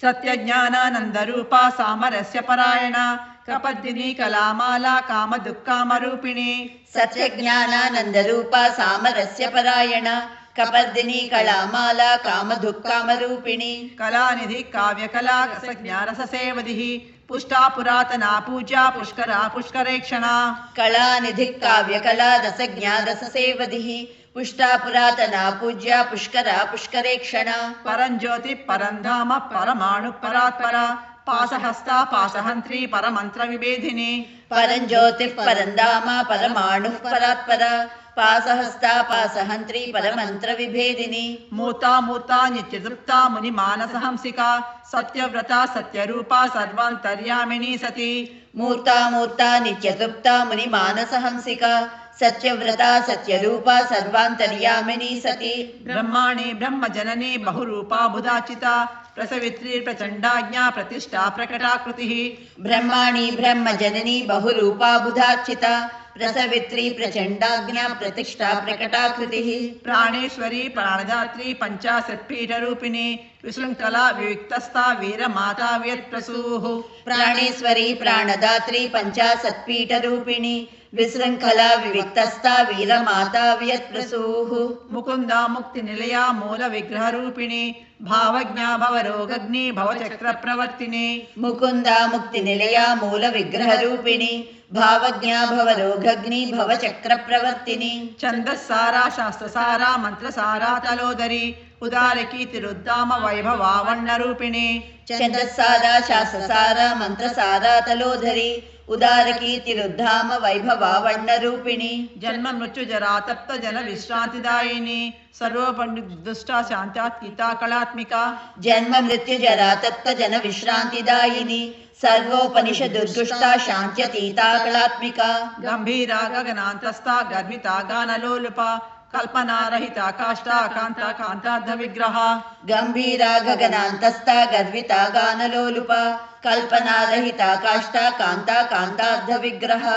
सत्यज्ञानानन्दरूपा सामरस्य परायणा कपद्दिनी कलामाला कामदुःखामरूपिणी सत्यज्ञानानन्दरूपा सामरस्य परायणा कपर्दिनी कलामाला कामदुःखामरूपिणी कलानिधि काव्यकला रसज्ञारससेवधिः पुष्टा पुरातना पूजा पुष्करा पुष्करेक्षणा कलानिधि काव्यकला रसज्ञा रससेवधिः पुष्टा पुरातना पूज्या पुष्करा पुष्करेक्षणा परञ्ज्योति परन्धाम परमाणु परात्परा पासहस्ता पासहन्त्री परमन्त्र विभेदिनी परञ्ज्योतिः परन्धामा परमाणुः परात्परा पासहस्ता पासहन्त्री परमन्त्र विभेदिनी मूर्ता मूर्ता नित्यतृप्ता मुनिमानसहंसिका सत्यव्रता सत्यरूपा सर्वान्तर्यामिनी सती मूर्ता मूर्ता नित्यतृप्ता मुनिमानसहंसिका सत्यव्रता सत्यरूपा सर्वान्तर्यामिनी सती ब्रह्माणि ब्रह्मजननी बहुरूपा बुधाचिता प्रसवित्री प्रचण्डाज्ञा प्रतिष्ठा प्रकटाकृतिः ब्रह्माणि ब्रह्मजननी बहुरूपा बुधार्चिता प्रसवित्री प्रचण्डाज्ञा प्रतिष्ठा प्रकटाकृतिः प्राणेश्वरी प्राणदात्री पञ्चाशत्पीठरूपिणी विशृङ्खला विविक्तस्था वीरमाता व्यत्प्रसूः प्राणेश्वरी प्राणदात्री पञ्चाशत्पीठरूपिणी विशृङ्खला विविक्तस्था वीरमाता व्यत्प्रसूः मुकुन्दा मुक्तिनिलया मूलविग्रहरूपिणी भावज्ञा भवरोगग्नि भवचक्रप्रवर्तिनी मुकुन्दा मुक्तिनिलया मूलविग्रहरूपिणी भावज्ञा भवरोगग्नि भवचक्रप्रवर्तिनी छन्दस्सारा शास्त्रसारा मन्त्रसारा तलोदरी उदारकीर्तिरुद्दाम वैभवावण्णरूपिणी छन्दस्सारा शास्त्रसारा मन्त्रसारा तलोधरी उदारकीर्तिरुद्धाम वैभवावण्णरूपिणी जन्म मृत्युजरा तप्त जन विश्रान्तिदायिनी सर्वोपनिर्दुष्टा शान्त्यात्किता कलात्मिका जन्म मृत्युजरा तप्त जन विश्रान्तिदायिनी सर्वोपनिषदुर्दुष्टा शान्त्यतीता कलात्मिका गम्भीरा गगनान्तस्था गर्भिता गानलोलुपा कल्पनारहिता काष्ठा कान्ता कान्तार्धविग्रहा गम्भीरा गगनान्तस्था गर्विता गानलोलुपा कल्पनारहिता काष्ठा कान्ता कान्तार्धविग्रहा